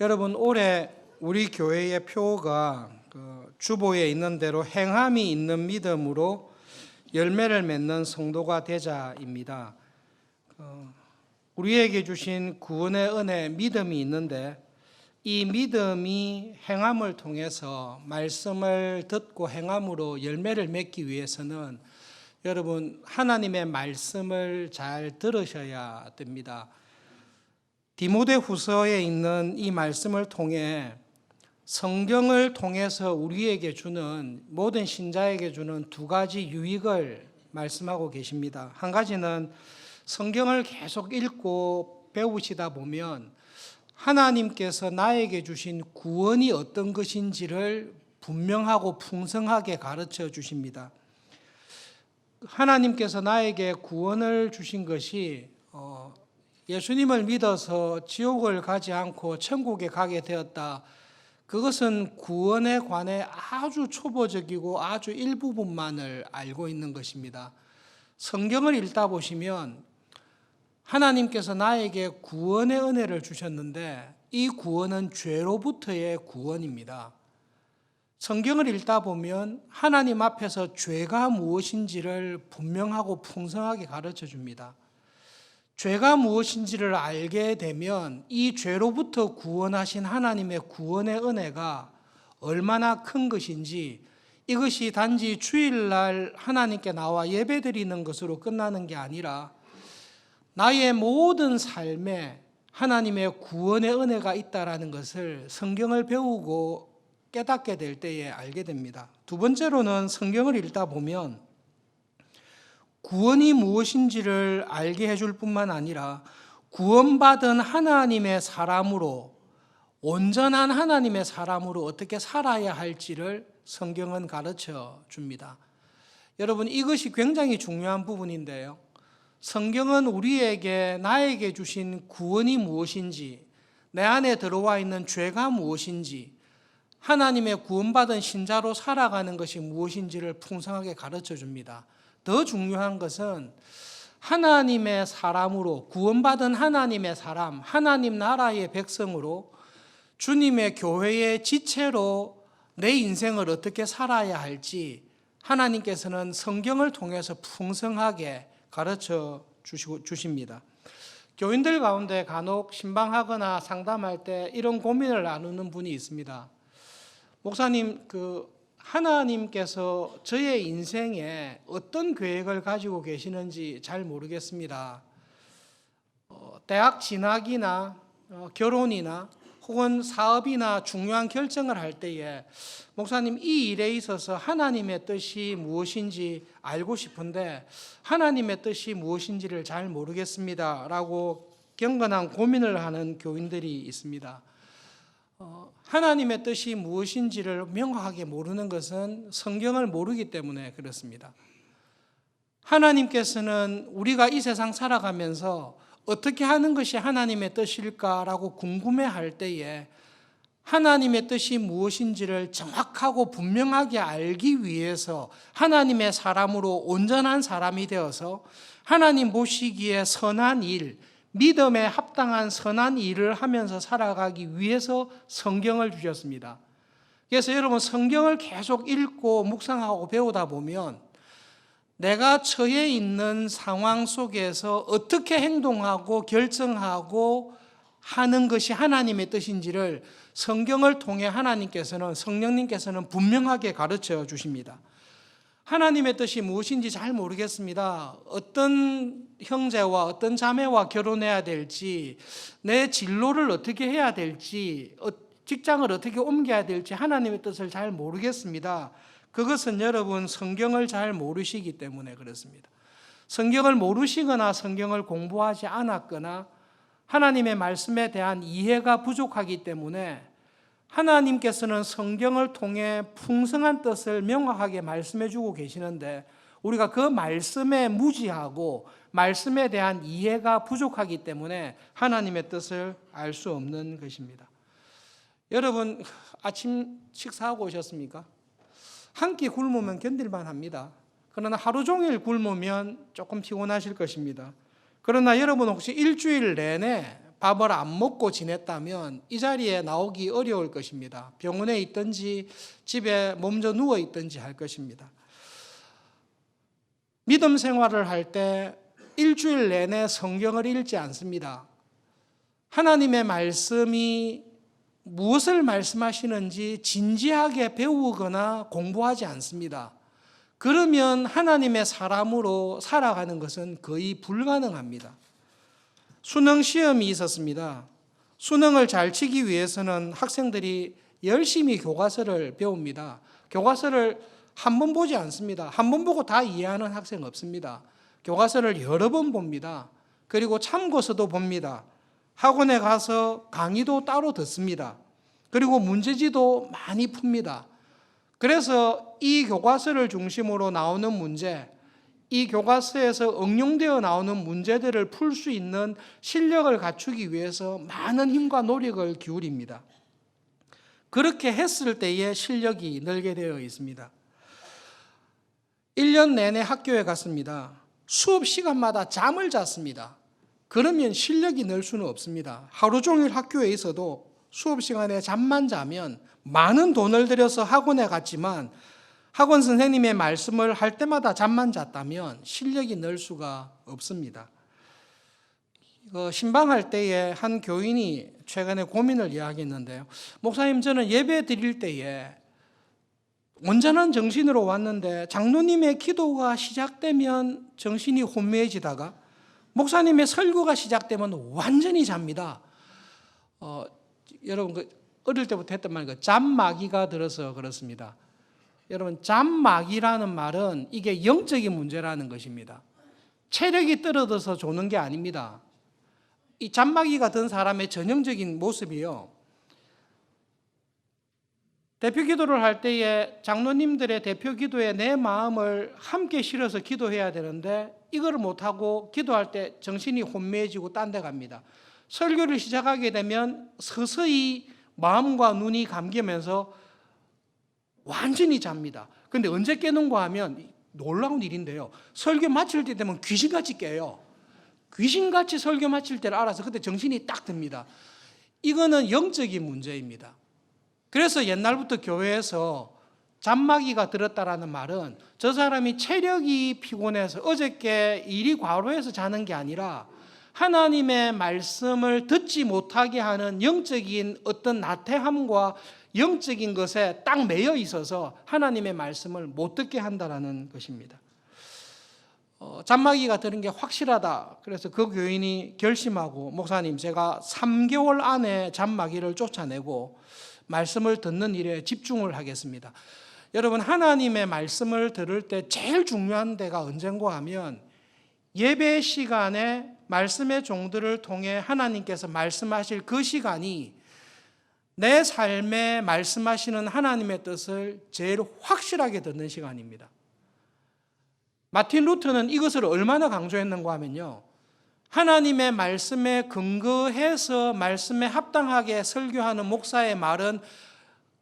여러분, 올해 우리 교회의 표가 주보에 있는 대로 행함이 있는 믿음으로 열매를 맺는 성도가 되자입니다. 우리에게 주신 구원의 은혜, 믿음이 있는데 이 믿음이 행함을 통해서 말씀을 듣고 행함으로 열매를 맺기 위해서는 여러분, 하나님의 말씀을 잘 들으셔야 됩니다. 디모데후서에 있는 이 말씀을 통해 성경을 통해서 우리에게 주는, 모든 신자에게 주는 두 가지 유익을 말씀하고 계십니다. 한 가지는 성경을 계속 읽고 배우시다 보면 하나님께서 나에게 주신 구원이 어떤 것인지를 분명하고 풍성하게 가르쳐 주십니다. 하나님께서 나에게 구원을 주신 것이 예수님을 믿어서 지옥을 가지 않고 천국에 가게 되었다. 그것은 구원에 관해 아주 초보적이고 아주 일부분만을 알고 있는 것입니다. 성경을 읽다 보시면 하나님께서 나에게 구원의 은혜를 주셨는데 이 구원은 죄로부터의 구원입니다. 성경을 읽다 보면 하나님 앞에서 죄가 무엇인지를 분명하고 풍성하게 가르쳐 줍니다. 죄가 무엇인지를 알게 되면 이 죄로부터 구원하신 하나님의 구원의 은혜가 얼마나 큰 것인지, 이것이 단지 주일날 하나님께 나와 예배드리는 것으로 끝나는 게 아니라 나의 모든 삶에 하나님의 구원의 은혜가 있다라는 것을 성경을 배우고 깨닫게 될 때에 알게 됩니다. 두 번째로는 성경을 읽다 보면 구원이 무엇인지를 알게 해줄 뿐만 아니라 구원받은 하나님의 사람으로, 온전한 하나님의 사람으로 어떻게 살아야 할지를 성경은 가르쳐 줍니다. 여러분, 이것이 굉장히 중요한 부분인데요. 성경은 우리에게, 나에게 주신 구원이 무엇인지, 내 안에 들어와 있는 죄가 무엇인지, 하나님의 구원받은 신자로 살아가는 것이 무엇인지를 풍성하게 가르쳐 줍니다. 더 중요한 것은 하나님의 사람으로, 구원받은 하나님의 사람, 하나님 나라의 백성으로, 주님의 교회의 지체로 내 인생을 어떻게 살아야 할지 하나님께서는 성경을 통해서 풍성하게 가르쳐 주십니다. 교인들 가운데 간혹 신방하거나 상담할 때 이런 고민을 나누는 분이 있습니다. 목사님, 하나님께서 저의 인생에 어떤 계획을 가지고 계시는지 잘 모르겠습니다. 대학 진학이나 결혼이나 혹은 사업이나 중요한 결정을 할 때에 목사님, 이 일에 있어서 하나님의 뜻이 무엇인지 알고 싶은데 하나님의 뜻이 무엇인지를 잘 모르겠습니다 라고 경건한 고민을 하는 교인들이 있습니다. 하나님의 뜻이 무엇인지를 명확하게 모르는 것은 성경을 모르기 때문에 그렇습니다. 하나님께서는 우리가 이 세상 살아가면서 어떻게 하는 것이 하나님의 뜻일까라고 궁금해할 때에 하나님의 뜻이 무엇인지를 정확하고 분명하게 알기 위해서 하나님의 사람으로 온전한 사람이 되어서 하나님 보시기에 선한 일, 믿음에 합당한 선한 일을 하면서 살아가기 위해서 성경을 주셨습니다. 그래서 여러분, 성경을 계속 읽고 묵상하고 배우다 보면 내가 처해 있는 상황 속에서 어떻게 행동하고 결정하고 하는 것이 하나님의 뜻인지를 성경을 통해 하나님께서는, 성령님께서는 분명하게 가르쳐 주십니다. 하나님의 뜻이 무엇인지 잘 모르겠습니다. 어떤 형제와 어떤 자매와 결혼해야 될지, 내 진로를 어떻게 해야 될지, 직장을 어떻게 옮겨야 될지 하나님의 뜻을 잘 모르겠습니다. 그것은 여러분, 성경을 잘 모르시기 때문에 그렇습니다. 성경을 모르시거나 성경을 공부하지 않았거나 하나님의 말씀에 대한 이해가 부족하기 때문에 하나님께서는 성경을 통해 풍성한 뜻을 명확하게 말씀해 주고 계시는데 우리가 그 말씀에 무지하고 말씀에 대한 이해가 부족하기 때문에 하나님의 뜻을 알 수 없는 것입니다. 여러분, 아침 식사하고 오셨습니까? 한 끼 굶으면 견딜만 합니다. 그러나 하루 종일 굶으면 조금 피곤하실 것입니다. 그러나 여러분, 혹시 일주일 내내 밥을 안 먹고 지냈다면 이 자리에 나오기 어려울 것입니다. 병원에 있든지 집에 몸져 누워 있든지 할 것입니다. 믿음 생활을 할 때 일주일 내내 성경을 읽지 않습니다. 하나님의 말씀이 무엇을 말씀하시는지 진지하게 배우거나 공부하지 않습니다. 그러면 하나님의 사람으로 살아가는 것은 거의 불가능합니다. 수능 시험이 있었습니다. 수능을 잘 치기 위해서는 학생들이 열심히 교과서를 배웁니다. 교과서를 한 번 보지 않습니다. 한 번 보고 다 이해하는 학생 없습니다. 교과서를 여러 번 봅니다. 그리고 참고서도 봅니다. 학원에 가서 강의도 따로 듣습니다. 그리고 문제지도 많이 풉니다. 그래서 이 교과서를 중심으로 나오는 문제, 이 교과서에서 응용되어 나오는 문제들을 풀 수 있는 실력을 갖추기 위해서 많은 힘과 노력을 기울입니다. 그렇게 했을 때의 실력이 늘게 되어 있습니다. 1년 내내 학교에 갔습니다. 수업 시간마다 잠을 잤습니다. 그러면 실력이 늘 수는 없습니다. 하루 종일 학교에 있어도 수업 시간에 잠만 자면 많은 돈을 들여서 학원에 갔지만 학원 선생님의 말씀을 할 때마다 잠만 잤다면 실력이 늘 수가 없습니다. 신방할 때에 한 교인이 최근에 고민을 이야기했는데요. 목사님, 저는 예배 드릴 때에 온전한 정신으로 왔는데 장로님의 기도가 시작되면 정신이 혼미해지다가 목사님의 설교가 시작되면 완전히 잡니다. 여러분 어릴 때부터 했던 말, 잠마귀가 들어서 그렇습니다. 여러분, 잠마귀라는 말은 이게 영적인 문제라는 것입니다. 체력이 떨어져서 조는 게 아닙니다. 이 잠마귀가 든 사람의 전형적인 모습이요. 대표 기도를 할 때에 장로님들의 대표 기도에 내 마음을 함께 실어서 기도해야 되는데 이걸 못하고 기도할 때 정신이 혼미해지고 딴 데 갑니다. 설교를 시작하게 되면 서서히 마음과 눈이 감기면서 완전히 잡니다. 그런데 언제 깨는가 하면 놀라운 일인데요. 설교 마칠 때 되면 귀신같이 깨요. 귀신같이 설교 마칠 때를 알아서 그때 정신이 딱 듭니다. 이거는 영적인 문제입니다. 그래서 옛날부터 교회에서 잠마귀가 들었다라는 말은 저 사람이 체력이 피곤해서 어저께 일이 과로해서 자는 게 아니라 하나님의 말씀을 듣지 못하게 하는 영적인 어떤 나태함과 영적인 것에 딱 매여 있어서 하나님의 말씀을 못 듣게 한다라는 것입니다. 잠마귀가 들은 게 확실하다. 그래서 그 교인이 결심하고, 목사님, 제가 3개월 안에 잠마귀를 쫓아내고 말씀을 듣는 일에 집중을 하겠습니다. 여러분, 하나님의 말씀을 들을 때 제일 중요한 때가 언젠가 하면 예배 시간에 말씀의 종들을 통해 하나님께서 말씀하실 그 시간이 내 삶에 말씀하시는 하나님의 뜻을 제일 확실하게 듣는 시간입니다. 마틴 루터는 이것을 얼마나 강조했는가 하면요, 하나님의 말씀에 근거해서 말씀에 합당하게 설교하는 목사의 말은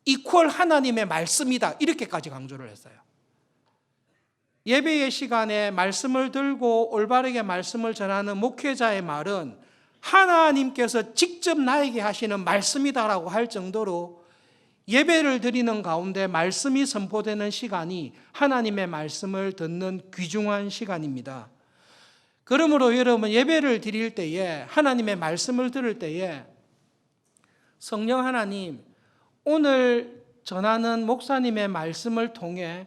이퀄 하나님의 말씀이다, 이렇게까지 강조를 했어요. 예배의 시간에 말씀을 들고 올바르게 말씀을 전하는 목회자의 말은 하나님께서 직접 나에게 하시는 말씀이다라고 할 정도로 예배를 드리는 가운데 말씀이 선포되는 시간이 하나님의 말씀을 듣는 귀중한 시간입니다. 그러므로 여러분, 예배를 드릴 때에, 하나님의 말씀을 들을 때에 성령 하나님, 오늘 전하는 목사님의 말씀을 통해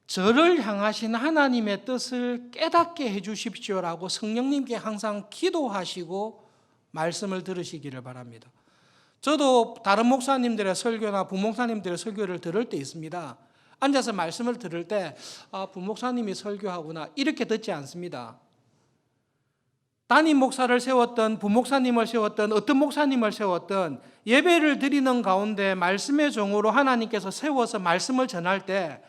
저를 향하신 하나님의 뜻을 깨닫게 해 주십시오라고 성령님께 항상 기도하시고 말씀을 들으시기를 바랍니다. 저도 다른 목사님들의 설교나 부목사님들의 설교를 들을 때 있습니다. 앉아서 말씀을 들을 때 부목사님이 설교하구나, 이렇게 듣지 않습니다. 담임 목사를 세웠던, 부목사님을 세웠던, 어떤 목사님을 세웠던, 예배를 드리는 가운데 말씀의 종으로 하나님께서 세워서 말씀을 전할 때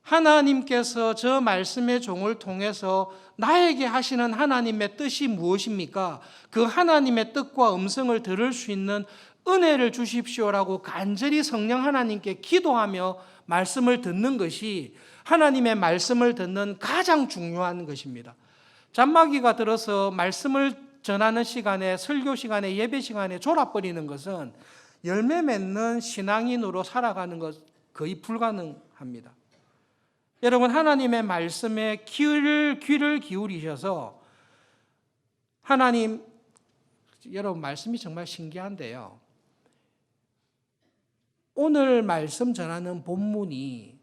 하나님께서 저 말씀의 종을 통해서 나에게 하시는 하나님의 뜻이 무엇입니까? 그 하나님의 뜻과 음성을 들을 수 있는 은혜를 주십시오라고 간절히 성령 하나님께 기도하며 말씀을 듣는 것이 하나님의 말씀을 듣는 가장 중요한 것입니다. 잠마귀가 들어서 말씀을 전하는 시간에, 설교 시간에, 예배 시간에 졸아버리는 것은 열매 맺는 신앙인으로 살아가는 것 거의 불가능합니다. 여러분, 하나님의 말씀에 귀를 기울이셔서 하나님, 여러분 말씀이 정말 신기한데요. 오늘 말씀 전하는 본문이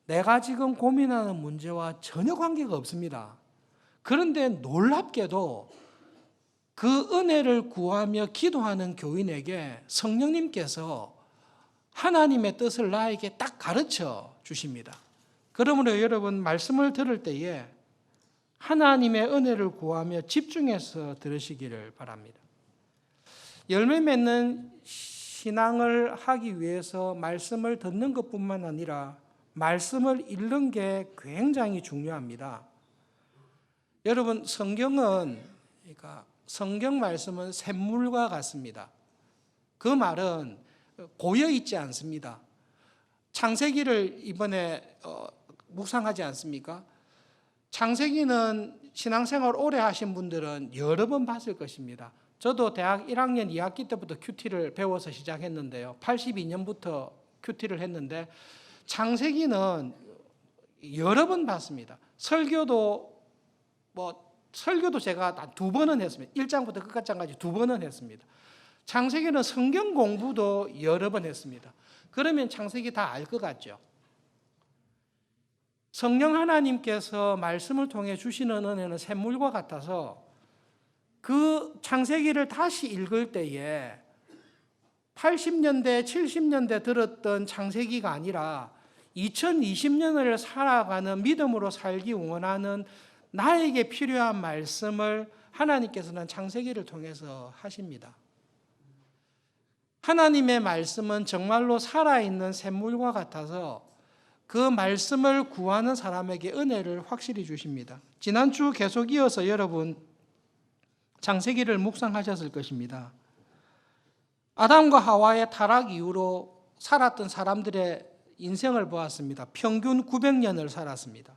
내가 지금 고민하는 문제와 전혀 관계가 없습니다. 그런데 놀랍게도 그 은혜를 구하며 기도하는 교인에게 성령님께서 하나님의 뜻을 나에게 딱 가르쳐 주십니다. 그러므로 여러분 말씀을 들을 때에 하나님의 은혜를 구하며 집중해서 들으시기를 바랍니다. 열매 맺는 신앙을 하기 위해서 말씀을 듣는 것뿐만 아니라 말씀을 읽는 게 굉장히 중요합니다. 여러분, 성경은, 그러니까 성경 말씀은 샘물과 같습니다. 그 말은 고여 있지 않습니다. 창세기를 이번에 묵상하지 않습니까? 창세기는 신앙생활 오래 하신 분들은 여러 번 봤을 것입니다. 저도 대학 1학년 2학기 때부터 큐티를 배워서 시작했는데요. 82년부터 큐티를 했는데 창세기는 여러 번 봤습니다. 설교도 제가 2번은 했습니다. 1장부터 끝까지 2번은 했습니다. 창세기는 성경 공부도 여러 번 했습니다. 그러면 창세기 다 알 것 같죠? 성령 하나님께서 말씀을 통해 주시는 은혜는 샘물과 같아서 그 창세기를 다시 읽을 때에 80년대, 70년대 들었던 창세기가 아니라 2020년을 살아가는 믿음으로 살기 원하는 나에게 필요한 말씀을 하나님께서는 창세기를 통해서 하십니다. 하나님의 말씀은 정말로 살아있는 샘물과 같아서 그 말씀을 구하는 사람에게 은혜를 확실히 주십니다. 지난주 계속 이어서 여러분 창세기를 묵상하셨을 것입니다. 아담과 하와의 타락 이후로 살았던 사람들의 인생을 보았습니다. 평균 900년을 살았습니다.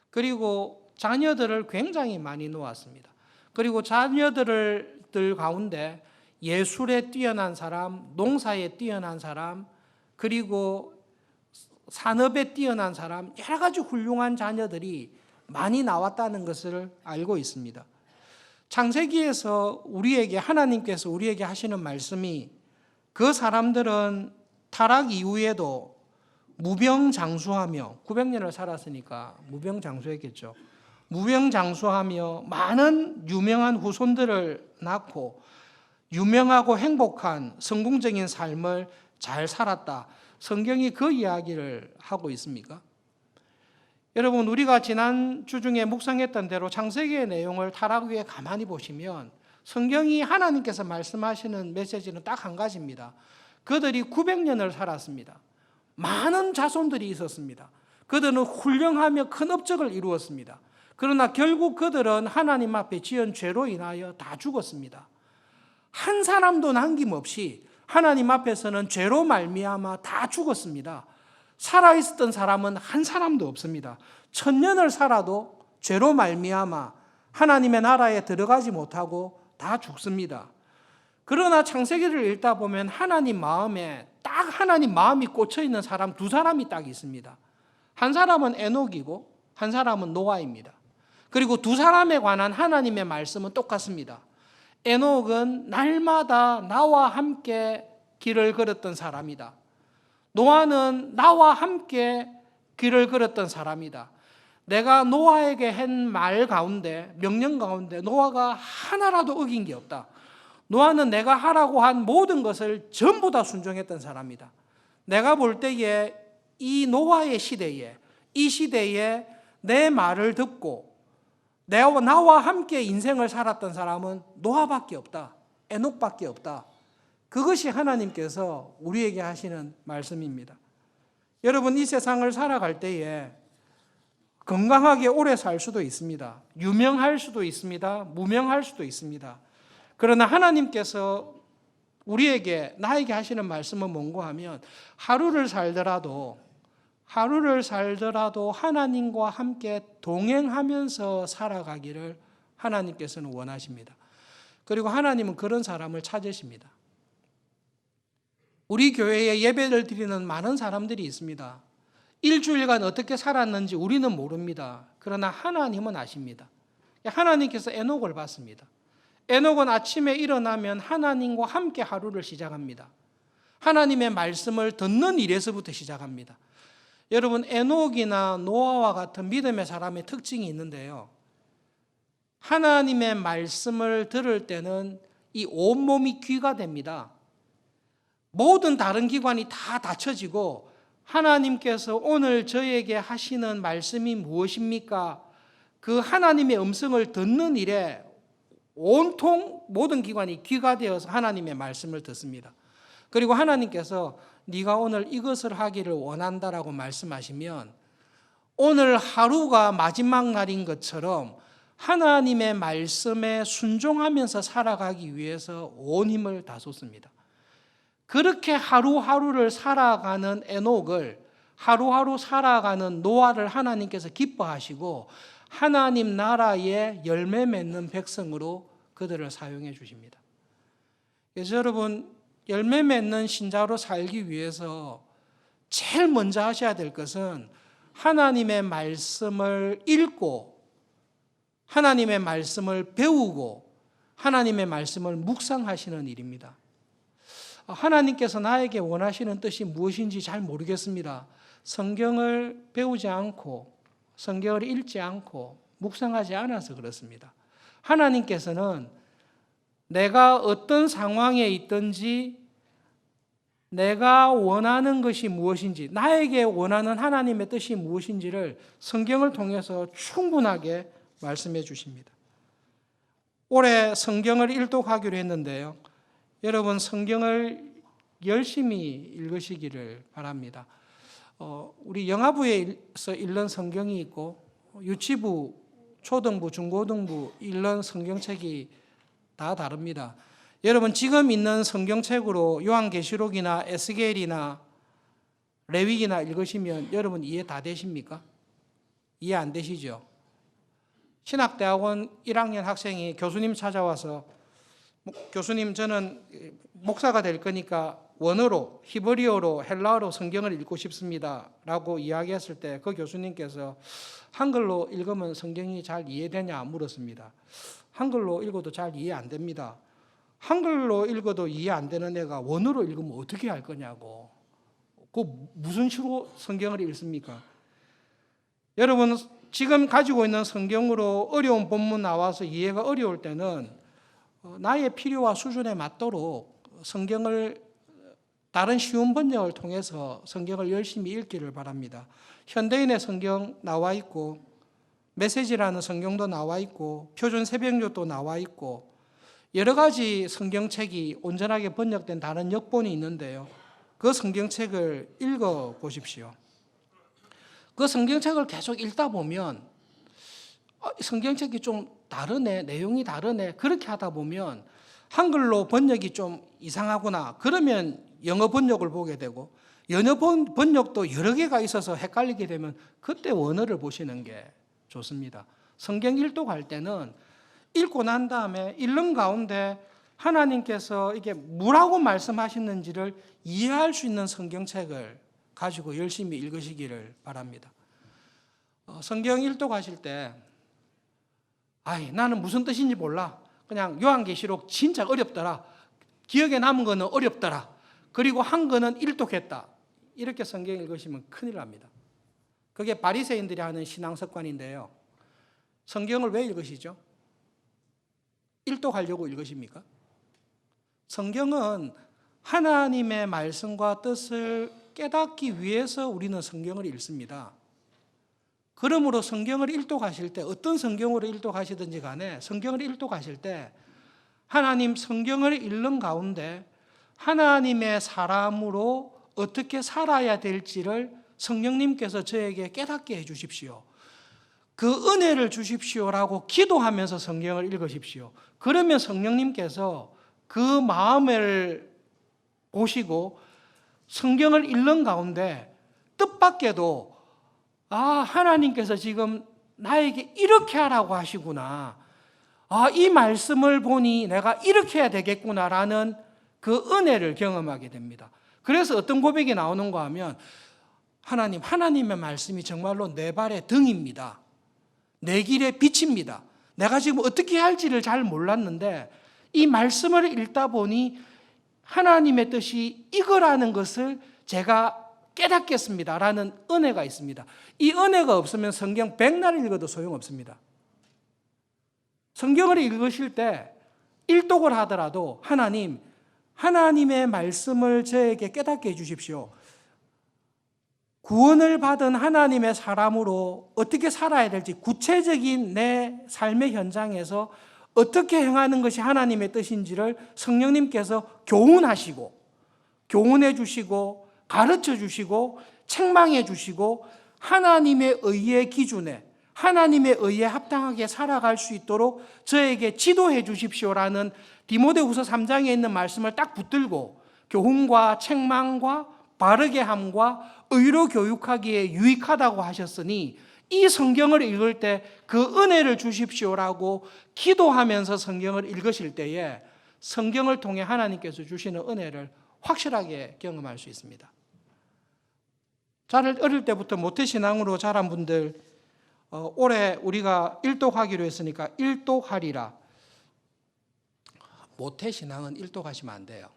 그리고 자녀들을 굉장히 많이 놓았습니다. 그리고 자녀들 가운데 예술에 뛰어난 사람, 농사에 뛰어난 사람, 그리고 산업에 뛰어난 사람, 여러 가지 훌륭한 자녀들이 많이 나왔다는 것을 알고 있습니다. 창세기에서 하나님께서 우리에게 하시는 말씀이 그 사람들은 타락 이후에도 무병장수하며 900년을 살았으니까 무병장수했겠죠. 무병장수하며 많은 유명한 후손들을 낳고 유명하고 행복한 성공적인 삶을 잘 살았다. 성경이 그 이야기를 하고 있습니까? 여러분, 우리가 지난주 중에 묵상했던 대로 창세기의 내용을 타락 위에 가만히 보시면 성경이 하나님께서 말씀하시는 메시지는 딱 한 가지입니다. 그들이 900년을 살았습니다. 많은 자손들이 있었습니다. 그들은 훌륭하며 큰 업적을 이루었습니다. 그러나 결국 그들은 하나님 앞에 지은 죄로 인하여 다 죽었습니다. 한 사람도 남김없이 하나님 앞에서는 죄로 말미암아 다 죽었습니다. 살아있었던 사람은 한 사람도 없습니다. 1000년을 살아도 죄로 말미암아 하나님의 나라에 들어가지 못하고 다 죽습니다. 그러나 창세기를 읽다 보면 하나님 마음에 딱 하나님 마음이 꽂혀 있는 사람 2사람이 딱 있습니다. 한 사람은 에녹이고 한 사람은 노아입니다. 그리고 2사람에 관한 하나님의 말씀은 똑같습니다. 에녹은 날마다 나와 함께 길을 걸었던 사람이다. 노아는 나와 함께 길을 걸었던 사람이다. 내가 노아에게 한 말 가운데, 명령 가운데 노아가 하나라도 어긴 게 없다. 노아는 내가 하라고 한 모든 것을 전부 다 순종했던 사람이다. 내가 볼 때에 이 노아의 시대에, 이 시대에 내 말을 듣고 나와 함께 인생을 살았던 사람은 노아밖에 없다. 에녹밖에 없다. 그것이 하나님께서 우리에게 하시는 말씀입니다. 여러분, 이 세상을 살아갈 때에 건강하게 오래 살 수도 있습니다. 유명할 수도 있습니다. 무명할 수도 있습니다. 그러나 하나님께서 나에게 하시는 말씀은 뭔가 하면 하루를 살더라도 하나님과 함께 동행하면서 살아가기를 하나님께서는 원하십니다. 그리고 하나님은 그런 사람을 찾으십니다. 우리 교회에 예배를 드리는 많은 사람들이 있습니다. 일주일간 어떻게 살았는지 우리는 모릅니다. 그러나 하나님은 아십니다. 하나님께서 에녹을 봤습니다. 에녹은 아침에 일어나면 하나님과 함께 하루를 시작합니다. 하나님의 말씀을 듣는 일에서부터 시작합니다. 여러분, 에녹이나 노아와 같은 믿음의 사람의 특징이 있는데요. 하나님의 말씀을 들을 때는 이 온몸이 귀가 됩니다. 모든 다른 기관이 다 닫혀지고 하나님께서 오늘 저에게 하시는 말씀이 무엇입니까? 그 하나님의 음성을 듣는 일에 온통 모든 기관이 귀가 되어서 하나님의 말씀을 듣습니다. 그리고 하나님께서 네가 오늘 이것을 하기를 원한다라고 말씀하시면 오늘 하루가 마지막 날인 것처럼 하나님의 말씀에 순종하면서 살아가기 위해서 온 힘을 다 쏟습니다. 그렇게 하루하루를 살아가는 에녹을, 하루하루 살아가는 노아를 하나님께서 기뻐하시고 하나님 나라의 열매 맺는 백성으로 그들을 사용해 주십니다. 그래서 여러분, 열매 맺는 신자로 살기 위해서 제일 먼저 하셔야 될 것은 하나님의 말씀을 읽고 하나님의 말씀을 배우고 하나님의 말씀을 묵상하시는 일입니다. 하나님께서 나에게 원하시는 뜻이 무엇인지 잘 모르겠습니다. 성경을 배우지 않고 성경을 읽지 않고 묵상하지 않아서 그렇습니다. 하나님께서는 내가 어떤 상황에 있든지 내가 원하는 것이 무엇인지, 나에게 원하는 하나님의 뜻이 무엇인지를 성경을 통해서 충분하게 말씀해 주십니다. 올해 성경을 일독하기로 했는데요. 여러분, 성경을 열심히 읽으시기를 바랍니다. 우리 영아부에서 읽는 성경이 있고 유치부, 초등부, 중고등부 읽는 성경책이 다 다릅니다. 여러분, 지금 있는 성경책으로 요한계시록이나 에스겔이나 레위기나 읽으시면 여러분 이해 다 되십니까? 이해 안 되시죠? 신학대학원 1학년 학생이 교수님 찾아와서 교수님, 저는 목사가 될 거니까 원어로, 히브리어로, 헬라어로 성경을 읽고 싶습니다 라고 이야기했을 때 그 교수님께서 한글로 읽으면 성경이 잘 이해되냐 물었습니다. 한글로 읽어도 잘 이해 안 됩니다. 한글로 읽어도 이해 안 되는 애가 원어로 읽으면 어떻게 할 거냐고. 그 무슨 식으로 성경을 읽습니까? 여러분, 지금 가지고 있는 성경으로 어려운 본문 나와서 이해가 어려울 때는 나의 필요와 수준에 맞도록 성경을 다른 쉬운 번역을 통해서 성경을 열심히 읽기를 바랍니다. 현대인의 성경 나와 있고 메시지라는 성경도 나와 있고 표준 새벽녘도 나와 있고 여러 가지 성경책이 온전하게 번역된 다른 역본이 있는데요. 그 성경책을 읽어보십시오. 그 성경책을 계속 읽다 보면 성경책이 좀 다르네, 내용이 다르네, 그렇게 하다 보면 한글로 번역이 좀 이상하구나, 그러면 영어 번역을 보게 되고 영어 번역도 여러 개가 있어서 헷갈리게 되면 그때 원어를 보시는 게 좋습니다. 성경 일독할 때는 읽고 난 다음에 읽는 가운데 하나님께서 이게 뭐라고 말씀하시는지를 이해할 수 있는 성경책을 가지고 열심히 읽으시기를 바랍니다. 성경 일독하실 때 나는 무슨 뜻인지 몰라, 그냥 요한계시록 진짜 어렵더라, 기억에 남은 거는 어렵더라, 그리고 한거는 일독했다, 이렇게 성경 읽으시면 큰일 납니다. 그게 바리새인들이 하는 신앙 습관인데요. 성경을 왜 읽으시죠? 일독하려고 읽으십니까? 성경은 하나님의 말씀과 뜻을 깨닫기 위해서 우리는 성경을 읽습니다. 그러므로 성경을 일독하실 때, 어떤 성경으로 일독하시든지 간에 성경을 일독하실 때 하나님 성경을 읽는 가운데 하나님의 사람으로 어떻게 살아야 될지를 성령님께서 저에게 깨닫게 해 주십시오. 그 은혜를 주십시오라고 기도하면서 성경을 읽으십시오. 그러면 성령님께서 그 마음을 보시고 성경을 읽는 가운데 뜻밖에도 하나님께서 지금 나에게 이렇게 하라고 하시구나, 이 말씀을 보니 내가 이렇게 해야 되겠구나라는 그 은혜를 경험하게 됩니다. 그래서 어떤 고백이 나오는가 하면 하나님의 말씀이 정말로 내 발의 등입니다. 내 길의 빛입니다. 내가 지금 어떻게 할지를 잘 몰랐는데 이 말씀을 읽다 보니 하나님의 뜻이 이거라는 것을 제가 깨닫겠습니다라는 은혜가 있습니다. 이 은혜가 없으면 성경 100날 읽어도 소용없습니다. 성경을 읽으실 때 일독을 하더라도 하나님의 말씀을 저에게 깨닫게 해주십시오. 구원을 받은 하나님의 사람으로 어떻게 살아야 될지 구체적인 내 삶의 현장에서 어떻게 행하는 것이 하나님의 뜻인지를 성령님께서 교훈해 주시고 가르쳐 주시고 책망해 주시고 하나님의 의의 기준에 하나님의 의에 합당하게 살아갈 수 있도록 저에게 지도해 주십시오라는 디모데후서 3장에 있는 말씀을 딱 붙들고 교훈과 책망과 바르게 함과 의로 교육하기에 유익하다고 하셨으니 이 성경을 읽을 때 그 은혜를 주십시오라고 기도하면서 성경을 읽으실 때에 성경을 통해 하나님께서 주시는 은혜를 확실하게 경험할 수 있습니다. 어릴 때부터 모태신앙으로 자란 분들 올해 우리가 일독하기로 했으니까 일독하리라. 모태신앙은 일독하시면 안 돼요.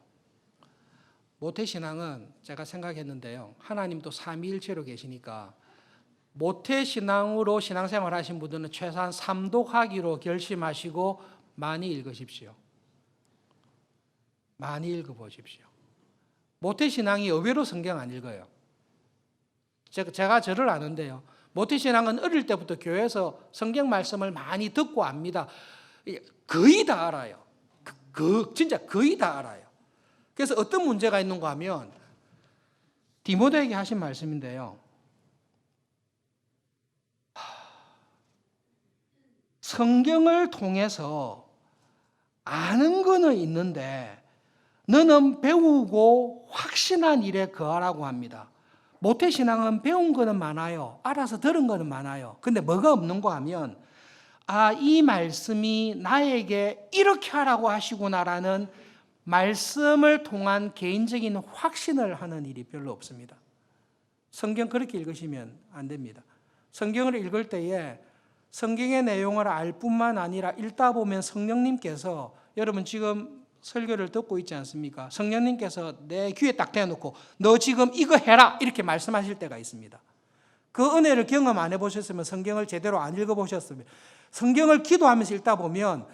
모태신앙은 제가 생각했는데요. 하나님도 삼위일체로 계시니까 모태신앙으로 신앙생활 하신 분들은 최소한 3독하기로 결심하시고 많이 읽으십시오. 많이 읽어보십시오. 모태신앙이 의외로 성경 안 읽어요. 제가 저를 아는데요. 모태신앙은 어릴 때부터 교회에서 성경 말씀을 많이 듣고 압니다. 거의 다 알아요. 진짜 거의 다 알아요. 그래서 어떤 문제가 있는가 하면 디모데에게 하신 말씀인데요. 성경을 통해서 아는 거는 있는데 너는 배우고 확신한 일에 거하라고 합니다. 모태신앙은 배운 거는 많아요. 알아서 들은 거는 많아요. 근데 뭐가 없는가 하면 이 말씀이 나에게 이렇게 하라고 하시구나라는 말씀을 통한 개인적인 확신을 하는 일이 별로 없습니다. 성경 그렇게 읽으시면 안 됩니다. 성경을 읽을 때에 성경의 내용을 알 뿐만 아니라 읽다 보면 성령님께서 여러분 지금 설교를 듣고 있지 않습니까? 성령님께서 내 귀에 딱 대놓고 너 지금 이거 해라 이렇게 말씀하실 때가 있습니다. 그 은혜를 경험 안 해보셨으면 성경을 제대로 안 읽어보셨으면 성경을 기도하면서 읽다 보면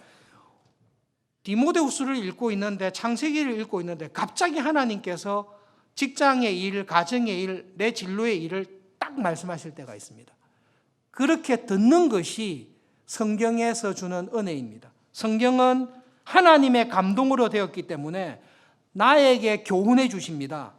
디모데후서를 읽고 있는데 창세기를 읽고 있는데 갑자기 하나님께서 직장의 일, 가정의 일, 내 진로의 일을 딱 말씀하실 때가 있습니다. 그렇게 듣는 것이 성경에서 주는 은혜입니다. 성경은 하나님의 감동으로 되었기 때문에 나에게 교훈해 주십니다.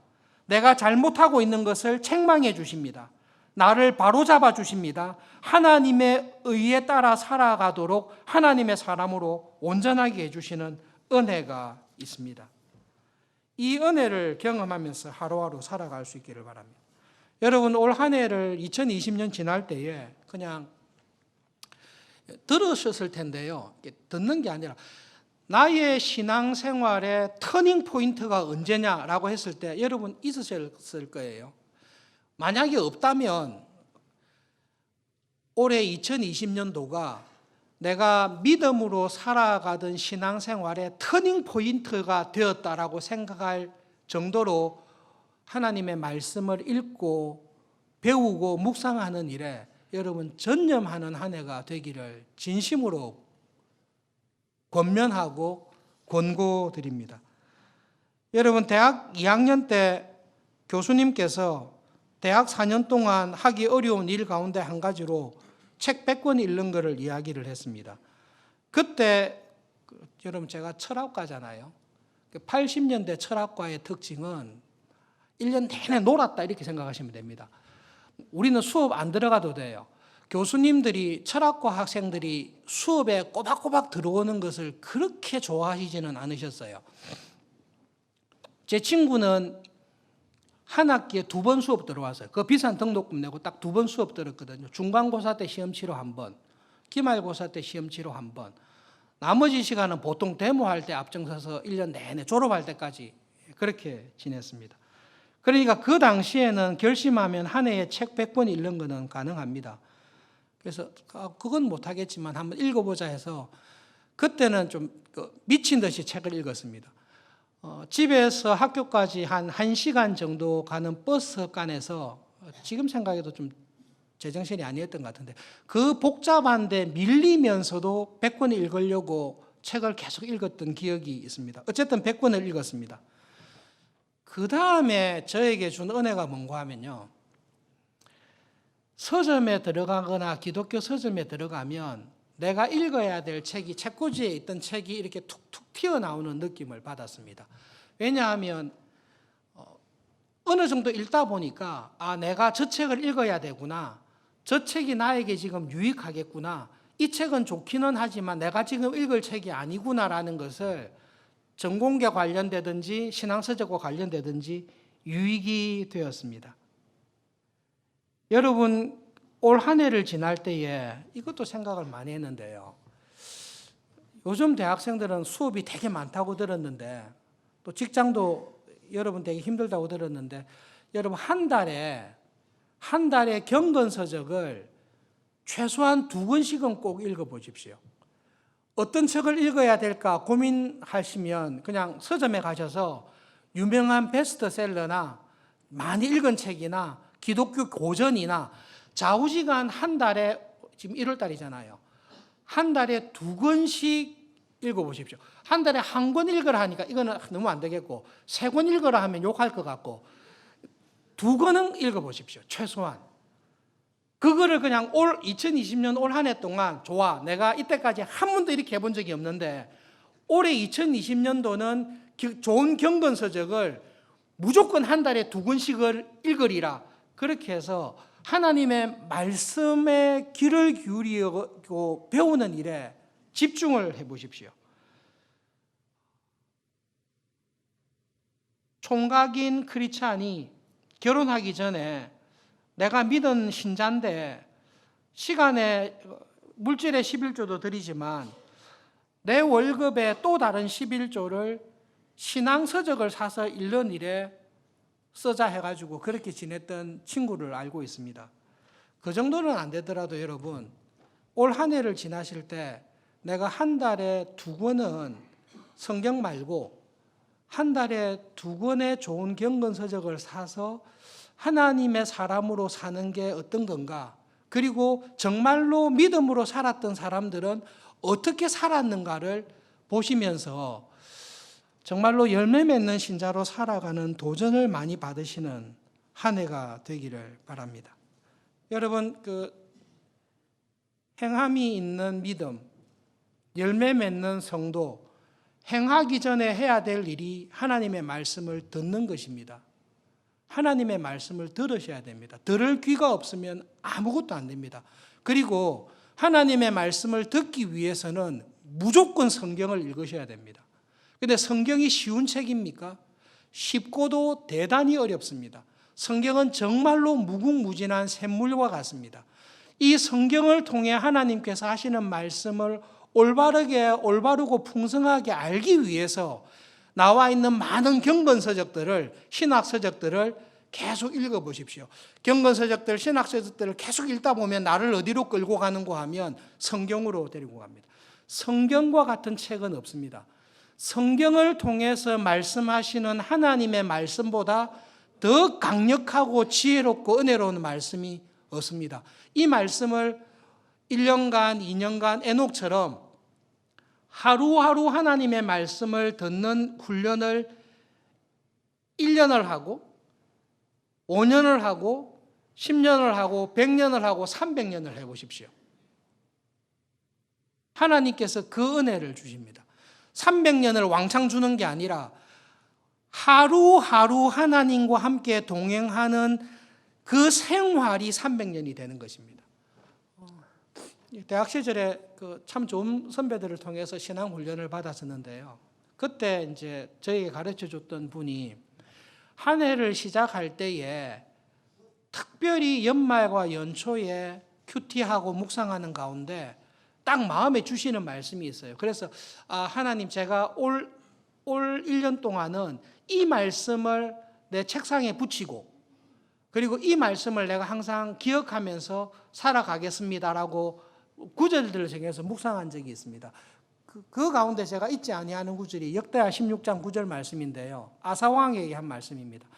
내가 잘못하고 있는 것을 책망해 주십니다. 나를 바로잡아 주십니다. 하나님의 의에 따라 살아가도록 하나님의 사람으로 온전하게 해주시는 은혜가 있습니다. 이 은혜를 경험하면서 하루하루 살아갈 수 있기를 바랍니다. 여러분 올 한 해를 2020년 지날 때에 그냥 들으셨을 텐데요. 듣는 게 아니라 나의 신앙생활의 터닝 포인트가 언제냐라고 했을 때 여러분 있으셨을 거예요. 만약에 없다면 올해 2020년도가 내가 믿음으로 살아가던 신앙생활의 터닝 포인트가 되었다라고 생각할 정도로 하나님의 말씀을 읽고 배우고 묵상하는 일에 여러분 전념하는 한 해가 되기를 진심으로 권면하고 권고드립니다. 여러분 대학 2학년 때 교수님께서 대학 4년 동안 하기 어려운 일 가운데 한 가지로 책 100권 읽는 것을 이야기를 했습니다. 그때 여러분 제가 철학과잖아요. 80년대 철학과의 특징은 1년 내내 놀았다 이렇게 생각하시면 됩니다. 우리는 수업 안 들어가도 돼요. 교수님들이 철학과 학생들이 수업에 꼬박꼬박 들어오는 것을 그렇게 좋아하시지는 않으셨어요. 제 친구는 한 학기에 2번 수업 들어왔어요. 그 비싼 등록금 내고 딱 2번 수업 들었거든요. 중간고사 때 시험 치러 1번, 기말고사 때 시험 치러 1번. 나머지 시간은 보통 데모할 때 앞장서서 1년 내내 졸업할 때까지 그렇게 지냈습니다. 그러니까 그 당시에는 결심하면 한 해에 책 100권 읽는 것은 가능합니다. 그래서 그건 못하겠지만 한번 읽어보자 해서 그때는 좀 미친 듯이 책을 읽었습니다. 집에서 학교까지 한 1시간 정도 가는 버스간에서 지금 생각해도 좀 제정신이 아니었던 것 같은데 그 복잡한데 밀리면서도 100권을 읽으려고 책을 계속 읽었던 기억이 있습니다. 어쨌든 100권을 읽었습니다. 그 다음에 저에게 준 은혜가 뭔가 하면요. 서점에 들어가거나 기독교 서점에 들어가면 내가 읽어야 될 책이 책꽂이에 있던 책이 이렇게 툭툭 튀어나오는 느낌을 받았습니다. 왜냐하면 어느 정도 읽다 보니까 내가 저 책을 읽어야 되구나. 저 책이 나에게 지금 유익하겠구나. 이 책은 좋기는 하지만 내가 지금 읽을 책이 아니구나라는 것을 전공계 관련되든지 신앙서적과 관련되든지 유익이 되었습니다. 여러분 올 한 해를 지날 때에 이것도 생각을 많이 했는데요. 요즘 대학생들은 수업이 되게 많다고 들었는데 또 직장도 여러분 되게 힘들다고 들었는데 여러분 한 달에 경건서적을 최소한 2권씩은 꼭 읽어보십시오. 어떤 책을 읽어야 될까 고민하시면 그냥 서점에 가셔서 유명한 베스트셀러나 많이 읽은 책이나 기독교 고전이나 좌우지간 한 달에 지금 1월 달이잖아요. 한 달에 2권씩 읽어보십시오. 한 달에 1권 읽으라 하니까 이거는 너무 안 되겠고 3권 읽으라 하면 욕할 것 같고 2권은 읽어보십시오. 최소한. 그거를 그냥 2020년 올 한 해 동안 좋아. 내가 이때까지 한 번도 이렇게 해본 적이 없는데 올해 2020년도는 좋은 경건서적을 무조건 한 달에 2권씩을 읽으리라. 그렇게 해서 하나님의 말씀에 귀를 기울이고 배우는 일에 집중을 해보십시오. 총각인 크리스찬이 결혼하기 전에 내가 믿은 신자인데 시간에 물질의 11조도 드리지만 내 월급에 또 다른 11조를 신앙서적을 사서 읽는 일에 쓰자 해가지고 그렇게 지냈던 친구를 알고 있습니다. 그 정도는 안 되더라도 여러분 올 한 해를 지나실 때 내가 한 달에 2권은 성경 말고 한 달에 2권의 좋은 경건서적을 사서 하나님의 사람으로 사는 게 어떤 건가? 그리고 정말로 믿음으로 살았던 사람들은 어떻게 살았는가를 보시면서 정말로 열매 맺는 신자로 살아가는 도전을 많이 받으시는 한 해가 되기를 바랍니다. 여러분, 행함이 있는 믿음, 열매 맺는 성도, 행하기 전에 해야 될 일이 하나님의 말씀을 듣는 것입니다. 하나님의 말씀을 들으셔야 됩니다. 들을 귀가 없으면 아무것도 안 됩니다. 그리고 하나님의 말씀을 듣기 위해서는 무조건 성경을 읽으셔야 됩니다. 그런데 성경이 쉬운 책입니까? 쉽고도 대단히 어렵습니다. 성경은 정말로 무궁무진한 샘물과 같습니다. 이 성경을 통해 하나님께서 하시는 말씀을 올바르고 풍성하게 알기 위해서 나와 있는 많은 경건서적들을 신학서적들을 계속 읽어보십시오. 경건서적들 신학서적들을 계속 읽다 보면 나를 어디로 끌고 가는가 하면 성경으로 데리고 갑니다. 성경과 같은 책은 없습니다. 성경을 통해서 말씀하시는 하나님의 말씀보다 더 강력하고 지혜롭고 은혜로운 말씀이 없습니다. 이 말씀을 1년간 2년간 에녹처럼 하루하루 하나님의 말씀을 듣는 훈련을 1년을 하고 5년을 하고 10년을 하고 100년을 하고 300년을 해보십시오. 하나님께서 그 은혜를 주십니다. 300년을 왕창 주는 게 아니라 하루하루 하나님과 함께 동행하는 그 생활이 300년이 되는 것입니다. 대학 시절에 참 좋은 선배들을 통해서 신앙 훈련을 받았었는데요. 그때 이제 저에게 가르쳐 줬던 분이 한 해를 시작할 때에 특별히 연말과 연초에 큐티하고 묵상하는 가운데 딱 마음에 주시는 말씀이 있어요. 그래서 하나님, 제가 올 1년 동안은 이 말씀을 내 책상에 붙이고, 그리고 이 말씀을 내가 항상 기억하면서 살아가겠습니다라고 구절들을 정해서 묵상한 적이 있습니다. 그 가운데 제가 잊지 아니하는 구절이 역대하 16장 9절 말씀인데요. 아사왕에게 한 말씀입니다.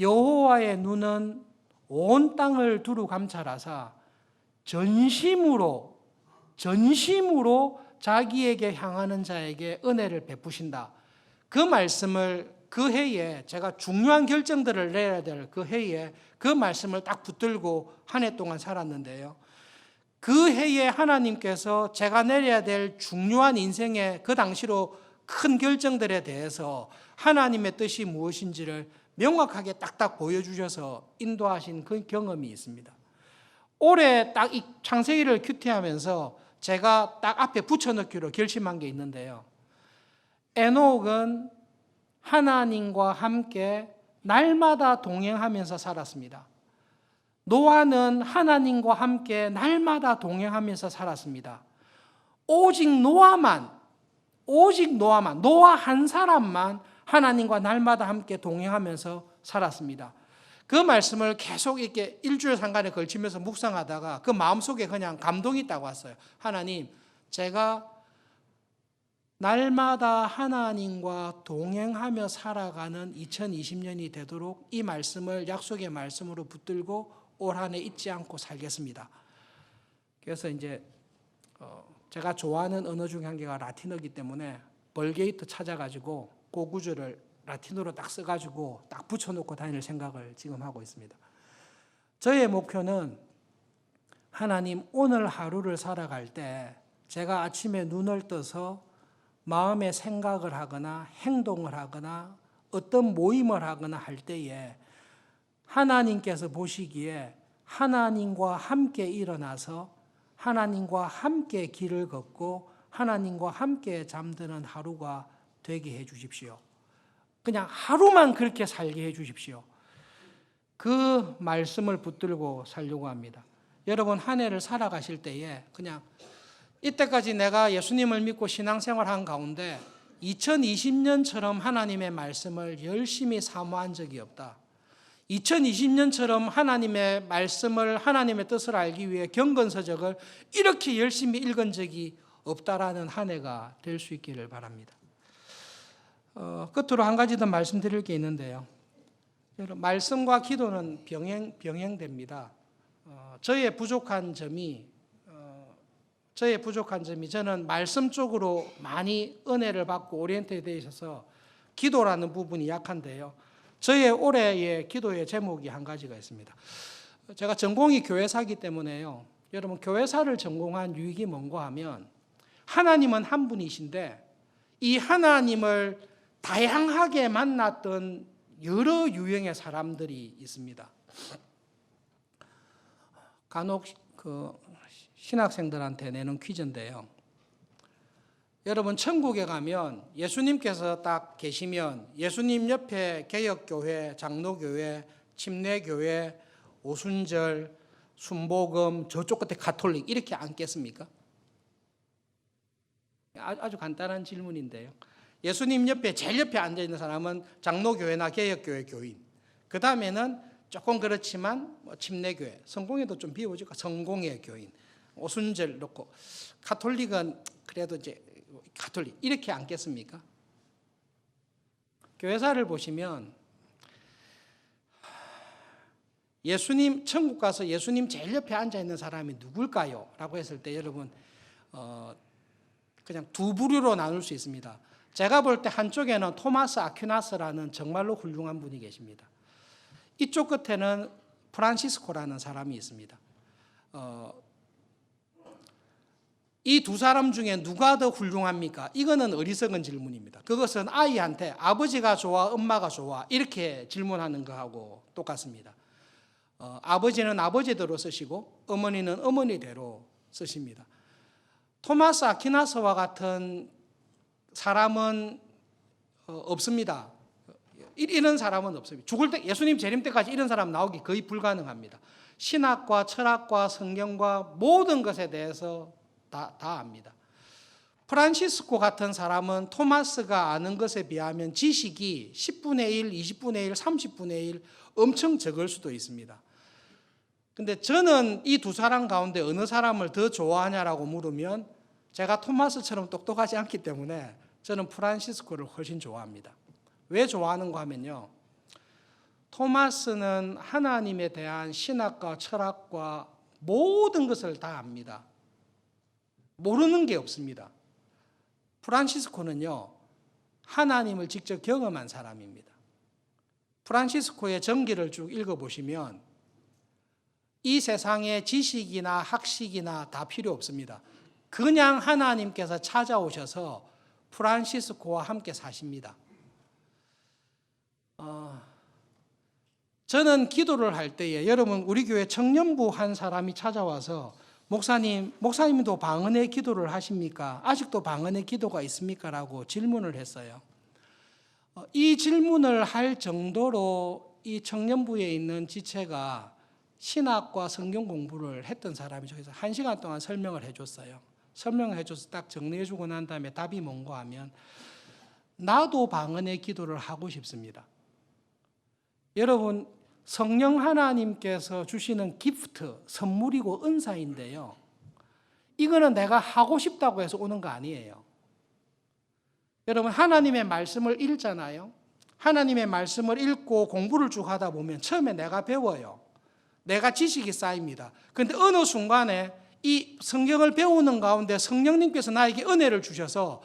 여호와의 눈은 온 땅을 두루 감찰하사 전심으로 자기에게 향하는 자에게 은혜를 베푸신다. 그 말씀을 그 해에, 제가 중요한 결정들을 내야 될 그 해에 그 말씀을 딱 붙들고 한 해 동안 살았는데요. 그 해에 하나님께서 제가 내려야 될 중요한 인생의 그 당시로 큰 결정들에 대해서 하나님의 뜻이 무엇인지를 명확하게 딱딱 보여주셔서 인도하신 그 경험이 있습니다. 올해 딱 이 창세기를 큐티하면서 제가 딱 앞에 붙여넣기로 결심한 게 있는데요. 에녹은 하나님과 함께 날마다 동행하면서 살았습니다. 노아는 하나님과 함께 날마다 동행하면서 살았습니다. 오직 노아 한 사람만 하나님과 날마다 함께 동행하면서 살았습니다. 그 말씀을 계속 이렇게 일주일 상간에 걸치면서 묵상하다가 그 마음속에 그냥 감동이 딱 왔어요. 하나님, 제가 날마다 하나님과 동행하며 살아가는 2020년이 되도록 이 말씀을 약속의 말씀으로 붙들고 올 한 해 잊지 않고 살겠습니다. 그래서 이제 제가 좋아하는 언어 중에 한 개가 라틴어이기 때문에 벌게이트 찾아가지고 그 구절을 라틴어로 딱 써가지고 딱 붙여놓고 다닐 생각을 지금 하고 있습니다. 저의 목표는 하나님, 오늘 하루를 살아갈 때 제가 아침에 눈을 떠서 마음의 생각을 하거나 행동을 하거나 어떤 모임을 하거나 할 때에 하나님께서 보시기에 하나님과 함께 일어나서 하나님과 함께 길을 걷고 하나님과 함께 잠드는 하루가 되게 해 주십시오. 그냥 하루만 그렇게 살게 해 주십시오. 그 말씀을 붙들고 살려고 합니다. 여러분, 한 해를 살아가실 때에 그냥 이때까지 내가 예수님을 믿고 신앙생활한 가운데 2020년처럼 하나님의 말씀을 열심히 사모한 적이 없다. 2020년처럼 하나님의 말씀을, 하나님의 뜻을 알기 위해 경건서적을 이렇게 열심히 읽은 적이 없다라는 한 해가 될 수 있기를 바랍니다. 끝으로 한 가지 더 말씀드릴 게 있는데요. 말씀과 기도는 병행됩니다. 저의 부족한 점이 저는 말씀 쪽으로 많이 은혜를 받고 오리엔트에 되어 있어서 기도라는 부분이 약한데요. 저의 올해의 기도의 제목이 한 가지가 있습니다. 제가 전공이 교회사이기 때문에요. 여러분, 교회사를 전공한 유익이 뭔가 하면 하나님은 한 분이신데 이 하나님을 다양하게 만났던 여러 유형의 사람들이 있습니다. 간혹 신학생들한테 내는 퀴즈인데요. 여러분, 천국에 가면 예수님께서 딱 계시면 예수님 옆에 개혁교회, 장로교회, 침례교회, 오순절, 순복음, 저쪽 끝에 가톨릭 이렇게 앉겠습니까? 아주 간단한 질문인데요. 예수님 옆에 제일 옆에 앉아있는 사람은 장로교회나 개혁교회 교인, 그 다음에는 조금 그렇지만 침례교회, 성공회도 좀 비워주고 성공회 교인, 오순절 놓고, 가톨릭은 그래도 이제 가톨릭 이렇게 앉겠습니까? 교회사를 보시면 예수님, 천국 가서 예수님 제일 옆에 앉아 있는 사람이 누굴까요? 라고 했을 때 여러분 그냥 두 부류로 나눌 수 있습니다. 제가 볼 때 한쪽에는 토마스 아퀴나스라는 정말로 훌륭한 분이 계십니다. 이쪽 끝에는 프란시스코라는 사람이 있습니다. 이 두 사람 중에 누가 더 훌륭합니까? 이거는 어리석은 질문입니다. 그것은 아이한테 아버지가 좋아, 엄마가 좋아 이렇게 질문하는 거하고 똑같습니다. 아버지는 아버지대로 쓰시고 어머니는 어머니대로 쓰십니다. 토마스 아퀴나스와 같은 사람은 없습니다. 이런 사람은 없습니다. 죽을 때, 예수님 재림 때까지 이런 사람 나오기 거의 불가능합니다. 신학과 철학과 성경과 모든 것에 대해서 다 압니다. 프란시스코 같은 사람은 토마스가 아는 것에 비하면 지식이 10분의 1, 20분의 1, 30분의 1 엄청 적을 수도 있습니다. 근데 저는 이 두 사람 가운데 어느 사람을 더 좋아하냐라고 물으면 제가 토마스처럼 똑똑하지 않기 때문에 저는 프란시스코를 훨씬 좋아합니다. 왜 좋아하는가 하면요. 토마스는 하나님에 대한 신학과 철학과 모든 것을 다 압니다. 모르는 게 없습니다. 프란시스코는요, 하나님을 직접 경험한 사람입니다. 프란시스코의 전기를 쭉 읽어보시면 이 세상에 지식이나 학식이나 다 필요 없습니다. 그냥 하나님께서 찾아오셔서 프란시스코와 함께 사십니다. 저는 기도를 할 때에 여러분 우리 교회 청년부 한 사람이 찾아와서 목사님도 방언의 기도를 하십니까? 아직도 방언의 기도가 있습니까? 라고 질문을 했어요. 이 질문을 할 정도로 이 청년부에 있는 지체가 신학과 성경 공부를 했던 사람이 저기서 1시간 동안 설명을 해줬어요. 설명을 해줘서 딱 정리해주고 난 다음에 답이 뭔가 하면 나도 방언의 기도를 하고 싶습니다. 여러분 성령 하나님께서 주시는 기프트, 선물이고 은사인데요. 이거는 내가 하고 싶다고 해서 오는 거 아니에요. 여러분 하나님의 말씀을 읽잖아요. 하나님의 말씀을 읽고 공부를 쭉 하다 보면 처음에 내가 배워요. 내가 지식이 쌓입니다. 그런데 어느 순간에 이 성경을 배우는 가운데 성령님께서 나에게 은혜를 주셔서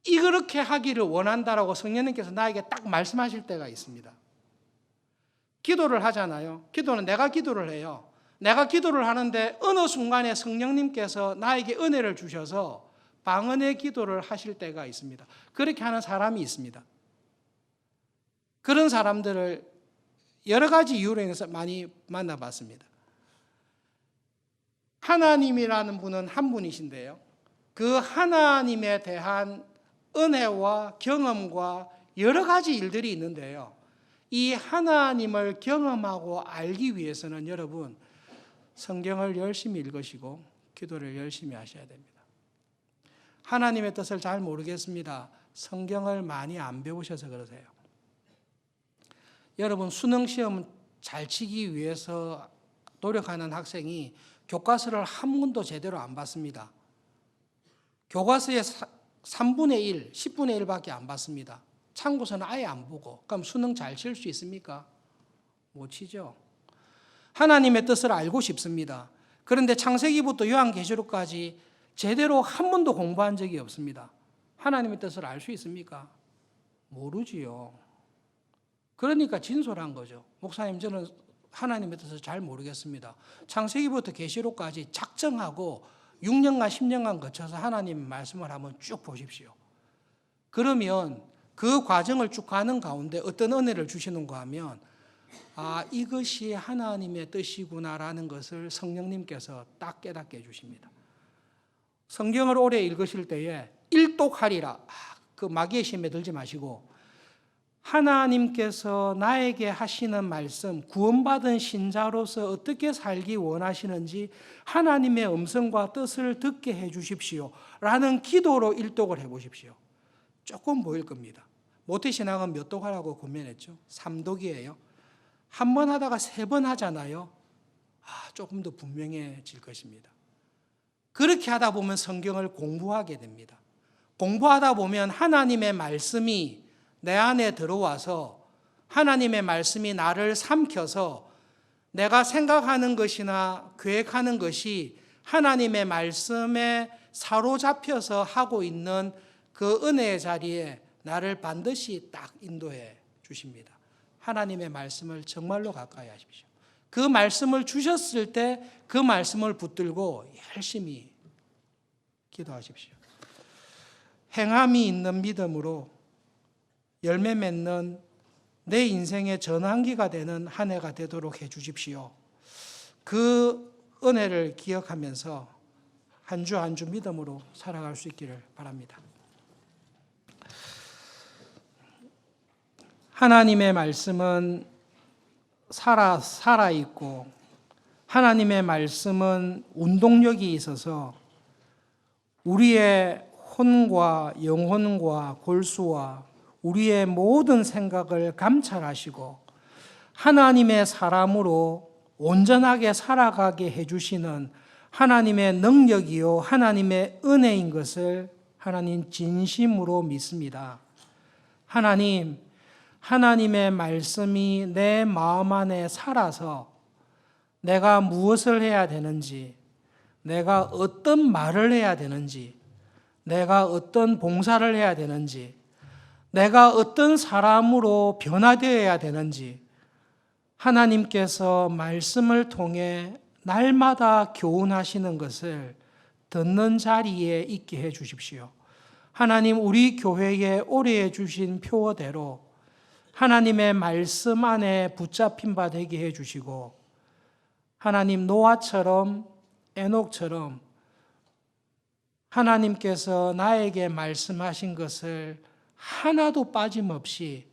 이렇게 하기를 원한다라고 성령님께서 나에게 딱 말씀하실 때가 있습니다. 기도를 하잖아요. 기도는 내가 기도를 해요. 내가 기도를 하는데 어느 순간에 성령님께서 나에게 은혜를 주셔서 방언의 기도를 하실 때가 있습니다. 그렇게 하는 사람이 있습니다. 그런 사람들을 여러 가지 이유로 인해서 많이 만나봤습니다. 하나님이라는 분은 한 분이신데요. 그 하나님에 대한 은혜와 경험과 여러 가지 일들이 있는데요. 이 하나님을 경험하고 알기 위해서는 여러분 성경을 열심히 읽으시고 기도를 열심히 하셔야 됩니다. 하나님의 뜻을 잘 모르겠습니다. 성경을 많이 안 배우셔서 그러세요. 여러분 수능 시험 잘 치기 위해서 노력하는 학생이 교과서를 한 번도 제대로 안 봤습니다. 교과서의 3분의 1, 10분의 1밖에 안 봤습니다. 참고서는 아예 안 보고 그럼 수능 잘 칠 수 있습니까? 못 치죠. 하나님의 뜻을 알고 싶습니다. 그런데 창세기부터 요한계시록까지 제대로 한 번도 공부한 적이 없습니다. 하나님의 뜻을 알 수 있습니까? 모르지요. 그러니까 진솔한 거죠. 목사님 저는 하나님의 뜻을 잘 모르겠습니다. 창세기부터 계시록까지 작정하고 6년간 10년간 거쳐서 하나님 말씀을 한번 쭉 보십시오. 그러면 그 과정을 쭉 가는 가운데 어떤 은혜를 주시는가 하면 이것이 하나님의 뜻이구나라는 것을 성령님께서 딱 깨닫게 해주십니다. 성경을 오래 읽으실 때에 일독하리라 그 마귀의 심에 들지 마시고 하나님께서 나에게 하시는 말씀, 구원받은 신자로서 어떻게 살기 원하시는지 하나님의 음성과 뜻을 듣게 해 주십시오 라는 기도로 일독을 해 보십시오. 조금 보일 겁니다. 모태신앙은 몇 독 하라고 권면했죠? 3독이에요. 한 번 하다가 3번 하잖아요. 조금 더 분명해질 것입니다. 그렇게 하다 보면 성경을 공부하게 됩니다. 공부하다 보면 하나님의 말씀이 내 안에 들어와서 하나님의 말씀이 나를 삼켜서 내가 생각하는 것이나 계획하는 것이 하나님의 말씀에 사로잡혀서 하고 있는 그 은혜의 자리에 나를 반드시 딱 인도해 주십니다. 하나님의 말씀을 정말로 가까이 하십시오. 그 말씀을 주셨을 때 그 말씀을 붙들고 열심히 기도하십시오. 행함이 있는 믿음으로 열매 맺는 내 인생의 전환기가 되는 한 해가 되도록 해 주십시오. 그 은혜를 기억하면서 한 주 한 주 믿음으로 살아갈 수 있기를 바랍니다. 하나님의 말씀은 살아있고 하나님의 말씀은 운동력이 있어서 우리의 혼과 영혼과 골수와 우리의 모든 생각을 감찰하시고 하나님의 사람으로 온전하게 살아가게 해주시는 하나님의 능력이요 하나님의 은혜인 것을 하나님 진심으로 믿습니다. 하나님의 말씀이 내 마음 안에 살아서 내가 무엇을 해야 되는지, 내가 어떤 말을 해야 되는지, 내가 어떤 봉사를 해야 되는지, 내가 어떤 사람으로 변화되어야 되는지 하나님께서 말씀을 통해 날마다 교훈하시는 것을 듣는 자리에 있게 해 주십시오. 하나님, 우리 교회에 오래 주신 표어대로 하나님의 말씀 안에 붙잡힌 바 되게 해 주시고, 하나님, 노아처럼 에녹처럼 하나님께서 나에게 말씀하신 것을 하나도 빠짐없이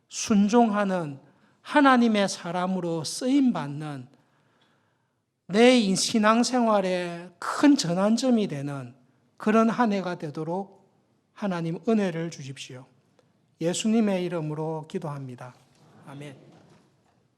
순종하는 하나님의 사람으로 쓰임받는 내 신앙생활에 큰 전환점이 되는 그런 한 해가 되도록 하나님 은혜를 주십시오. 예수님의 이름으로 기도합니다. 아멘.